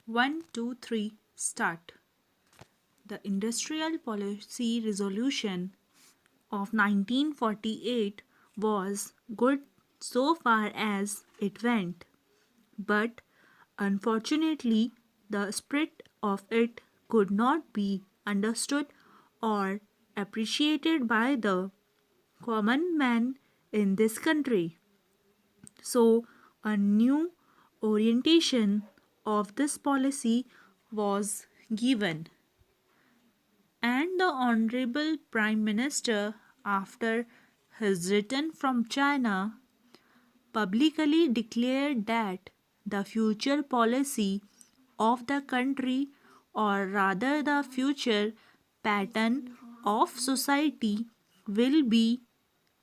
One, two, three, start. The Industrial Policy Resolution of 1948 was good so far as it went, but unfortunately, the spirit of it could not be understood or appreciated by the common man in this country. So, a new orientation of this policy was given, and the Honorable Prime Minister, after his return from China, publicly declared that the future policy of the country, or rather the future pattern of society, will be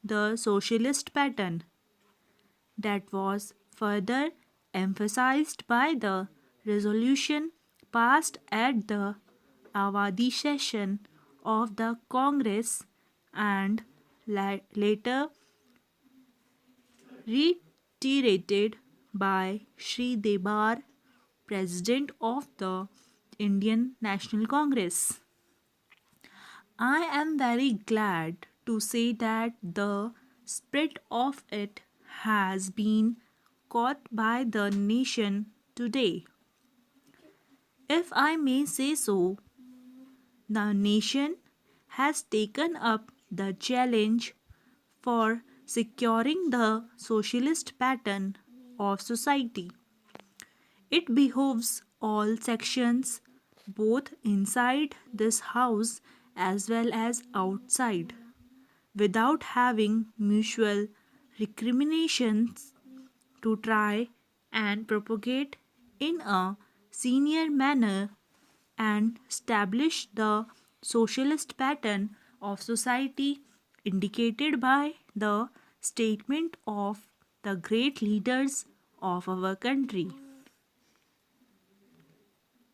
the socialist pattern. That was further emphasized by the resolution passed at the Awadi session of the Congress and later reiterated by Sri Debar, President of the Indian National Congress. I am very glad to say that the spirit of it has been caught by the nation today. If I may say so, the nation has taken up the challenge for securing the socialist pattern of society. It behooves all sections, both inside this house as well as outside, without having mutual recriminations, to try and propagate in a senior manner and establish the socialist pattern of society indicated by the statement of the great leaders of our country.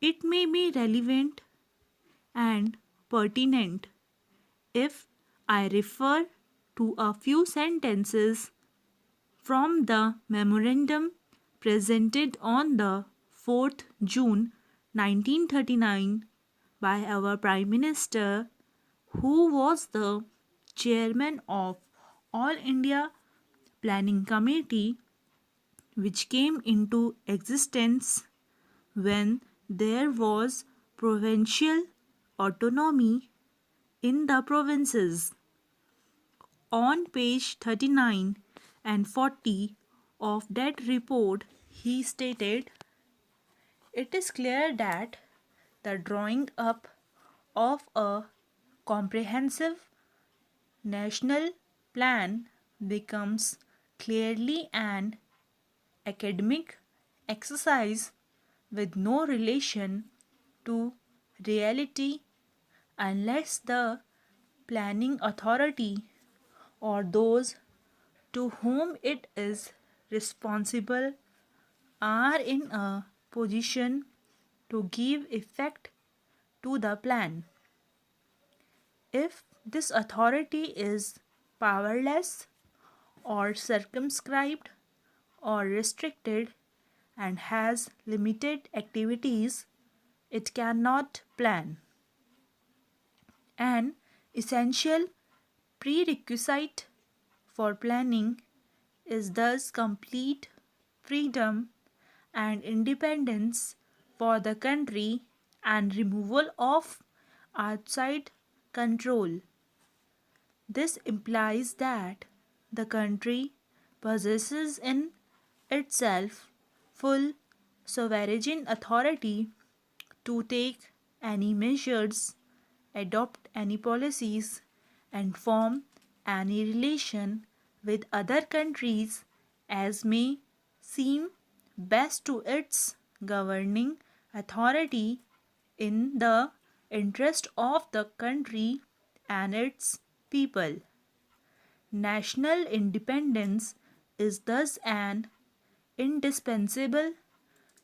It may be relevant and pertinent if I refer to a few sentences from the memorandum presented on the 4th June 1939 by our Prime Minister, who was the chairman of All India Planning Committee, which came into existence when there was provincial autonomy in the provinces. On page 39 and 40 of that report, he stated, "It is clear that the drawing up of a comprehensive national plan becomes clearly an academic exercise with no relation to reality unless the planning authority or those to whom it is responsible are in a position to give effect to the plan. If this authority is powerless or circumscribed or restricted and has limited activities, it cannot plan. An essential prerequisite for planning is thus complete freedom and independence for the country and removal of outside control. This implies that the country possesses in itself full sovereign authority to take any measures, adopt any policies, and form any relation with other countries as may seem best to its governing authority in the interest of the country and its people. National independence is thus an indispensable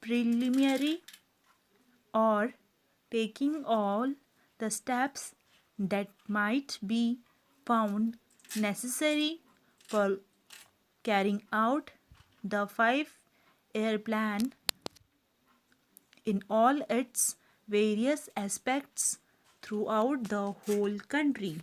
preliminary or taking all the steps that might be found necessary for carrying out the 5-year plan in all its various aspects throughout the whole country.